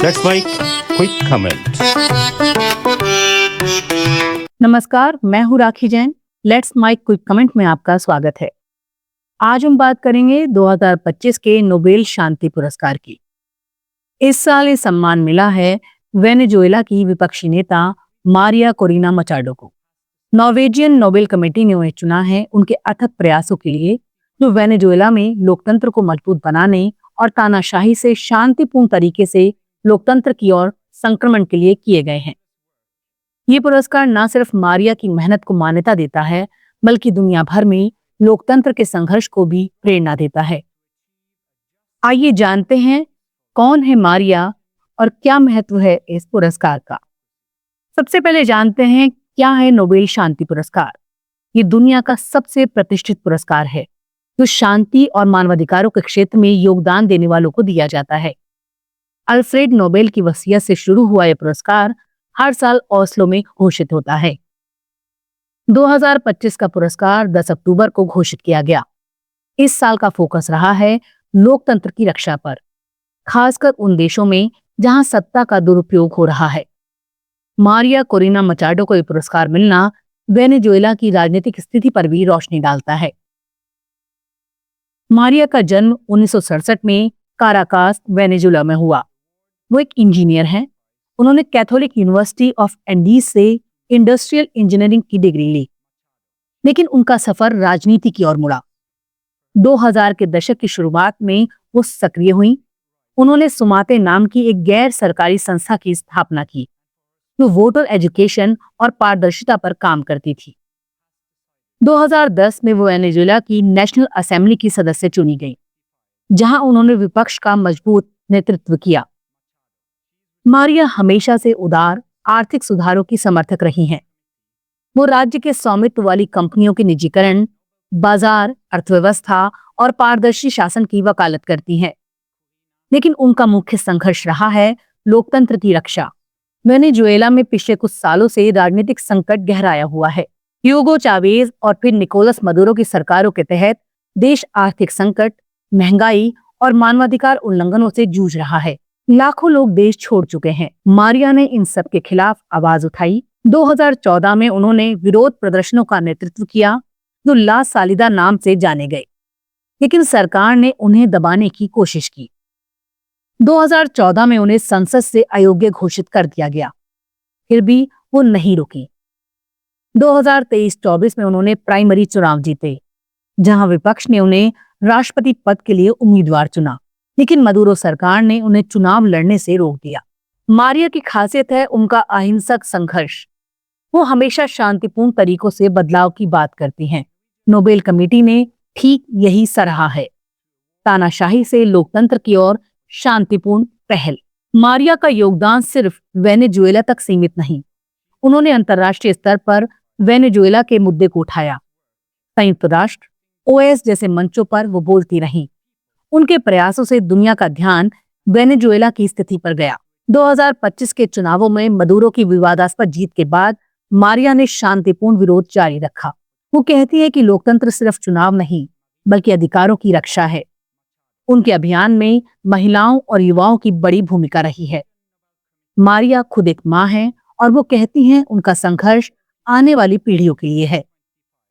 Let's make quick comment. नमस्कार, मैं हूँ Rakhi Jain. Let's make quick comment में आपका स्वागत है। आज हम बात करेंगे 2025 के नोबेल शांति पुरस्कार की। इस साल ये सम्मान मिला है वेनेजुएला की विपक्षी नेता मारिया कोरिना मचाडो को। नॉर्वेजियन नोबेल कमेटी ने उन्हें चुना है उनके अथक प्रयासों के लिए जो वेनेजुएला में लोकतंत्र को मजबूत बनाने और तानाशाही से शांतिपूर्ण तरीके से लोकतंत्र की ओर संक्रमण के लिए किए गए हैं। ये पुरस्कार न सिर्फ मारिया की मेहनत को मान्यता देता है, बल्कि दुनिया भर में लोकतंत्र के संघर्ष को भी प्रेरणा देता है। आइए जानते हैं कौन है मारिया और क्या महत्व है इस पुरस्कार का। सबसे पहले जानते हैं क्या है नोबेल शांति पुरस्कार। ये दुनिया का सबसे प्रतिष्ठित पुरस्कार है जो शांति और मानवाधिकारों के क्षेत्र में योगदान देने वालों को दिया जाता है। अल्फ्रेड नोबेल की वसीयत से शुरू हुआ यह पुरस्कार हर साल ओस्लो में घोषित होता है। 2025 का पुरस्कार 10 अक्टूबर को घोषित किया गया। इस साल का फोकस रहा है लोकतंत्र की रक्षा पर, खासकर उन देशों में जहां सत्ता का दुरुपयोग हो रहा है। मारिया कोरिना मचाडो को यह पुरस्कार मिलना वेनेजुएला की राजनीतिक स्थिति पर भी रोशनी डालता है। मारिया का जन्म 1967 में काराकास, वेनेजुएला में हुआ। वो एक इंजीनियर हैं। उन्होंने कैथोलिक यूनिवर्सिटी ऑफ एंडीज से इंडस्ट्रियल इंजीनियरिंग की डिग्री ली, लेकिन उनका सफर राजनीति की ओर मुड़ा। 2000 के दशक की शुरुआत में वो सक्रिय हुई। उन्होंने सुमाते नाम की एक गैर सरकारी संस्था की स्थापना की जो वोटर एजुकेशन और पारदर्शिता पर काम करती थी। 2010 में वो वेनेजुएला की नेशनल असेंबली की सदस्य चुनी गई, जहां उन्होंने विपक्ष का मजबूत नेतृत्व किया। मारिया हमेशा से उदार आर्थिक सुधारों की समर्थक रही हैं। वो राज्य के स्वामित्व वाली कंपनियों के निजीकरण, बाजार, अर्थव्यवस्था और पारदर्शी शासन की वकालत करती हैं। लेकिन उनका मुख्य संघर्ष रहा है लोकतंत्र की रक्षा। वेनेजुएला में पिछले कुछ सालों से राजनीतिक संकट गहराया हुआ है। ह्यूगो चावेज और फिर निकोलस मदुरो की सरकारों के तहत देश आर्थिक संकट, महंगाई और मानवाधिकार उल्लंघनों से जूझ रहा है। लाखों लोग देश छोड़ चुके हैं। मारिया ने इन सब के खिलाफ आवाज उठाई। 2014 में उन्होंने विरोध प्रदर्शनों का नेतृत्व किया जो ला सालिदा नाम से जाने गए, लेकिन सरकार ने उन्हें दबाने की कोशिश की। 2014 में उन्हें संसद से अयोग्य घोषित कर दिया गया, फिर भी वो नहीं रुकी। 2023-24 में उन्होंने प्राइमरी चुनाव जीते, जहां विपक्ष ने उन्हें राष्ट्रपति पद के लिए उम्मीदवार चुना, लेकिन मदुरो सरकार ने उन्हें चुनाव लड़ने से रोक दिया। मारिया की खासियत है उनका अहिंसक संघर्ष। वो हमेशा शांतिपूर्ण तरीकों से बदलाव की बात करती हैं। नोबेल कमेटी ने ठीक यही सराहा है, तानाशाही से लोकतंत्र की ओर शांतिपूर्ण पहल। मारिया का योगदान सिर्फ वेनेजुएला तक सीमित नहीं, उन्होंने अंतर्राष्ट्रीय स्तर पर वेनेजुएला के मुद्दे को उठाया। संयुक्त राष्ट्र, ओएस जैसे मंचों पर वो बोलती रहीं। उनके प्रयासों से दुनिया का ध्यान वेनेजुएला की स्थिति पर गया। 2025 के चुनावों में मदुरो की विवादास्पद जीत के बाद मारिया ने शांतिपूर्ण विरोध जारी रखा। वो कहती है कि लोकतंत्र सिर्फ चुनाव नहीं, बल्कि अधिकारों की रक्षा है। उनके अभियान में महिलाओं और युवाओं की बड़ी भूमिका रही है। मारिया खुद एक मां है और वो कहती हैं उनका संघर्ष आने वाली पीढ़ियों के लिए है।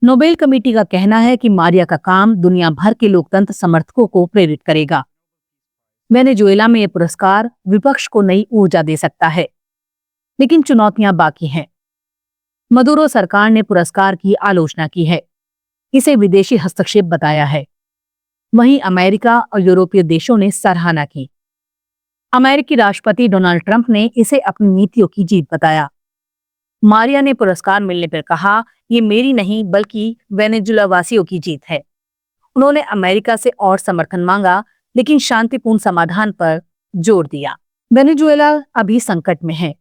नोबेल कमेटी का कहना है कि मारिया का काम दुनिया भर के लोकतंत्र समर्थकों को प्रेरित करेगा। वेनेजुएला में यह पुरस्कार विपक्ष को नई ऊर्जा दे सकता है, लेकिन चुनौतियां बाकी हैं। मदुरो सरकार ने पुरस्कार की आलोचना की है, इसे विदेशी हस्तक्षेप बताया है। वहीं अमेरिका और यूरोपीय देशों ने सराहना की। अमेरिकी राष्ट्रपति डोनाल्ड ट्रंप ने इसे अपनी नीतियों की जीत बताया। मारिया ने पुरस्कार मिलने पर कहा, ये मेरी नहीं बल्कि वेनेजुएला वासियों की जीत है। उन्होंने अमेरिका से और समर्थन मांगा, लेकिन शांतिपूर्ण समाधान पर जोर दिया। वेनेजुएला अभी संकट में है।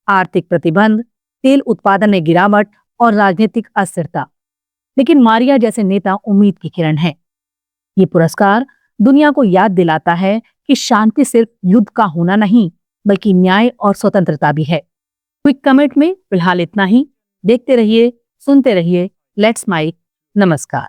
आर्थिक प्रतिबंध, तेल उत्पादन में गिरावट और राजनीतिक अस्थिरता, लेकिन मारिया जैसे नेता उम्मीद की किरण है। ये पुरस्कार दुनिया को याद दिलाता है कि शांति सिर्फ युद्ध का होना नहीं, बल्कि न्याय और स्वतंत्रता भी है। क्विक कमेंट में फिलहाल इतना ही। देखते रहिए, सुनते रहिए लेट्स माइक। नमस्कार।